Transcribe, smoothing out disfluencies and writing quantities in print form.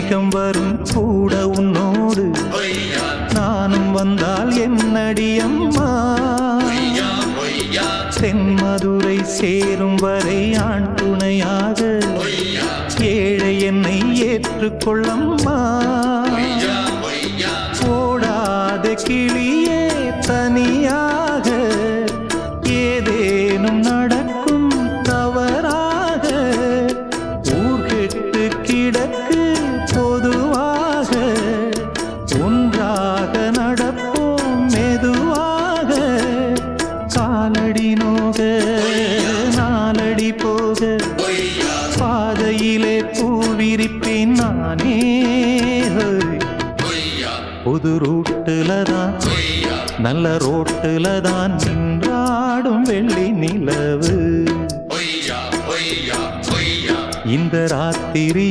மேகம் வரும் கூட உன்னோடு நானும் வந்தால் என்னடி அம்மா தென்மதுரை சேரும் வரை ஆண் துணையாக ஏழை என்னை ஏற்றுக்கொள்ளம்மா ஓடாத கிளியே தனியாக ஏதேனும் நடக்கும் தவறாக ஊர்கெட்டு கிடக்கு பொதுவாக ஒன்றாக நடப்போம் மெதுவாக காலடி நோக நாலடி போக பாதையிலே பூவிரிப்பேன் நானே புது ரூட்டுல தான் நல்ல ரோட்டுல தான் நின்றாடும் வெள்ளி நிலவு இந்த ராத்திரி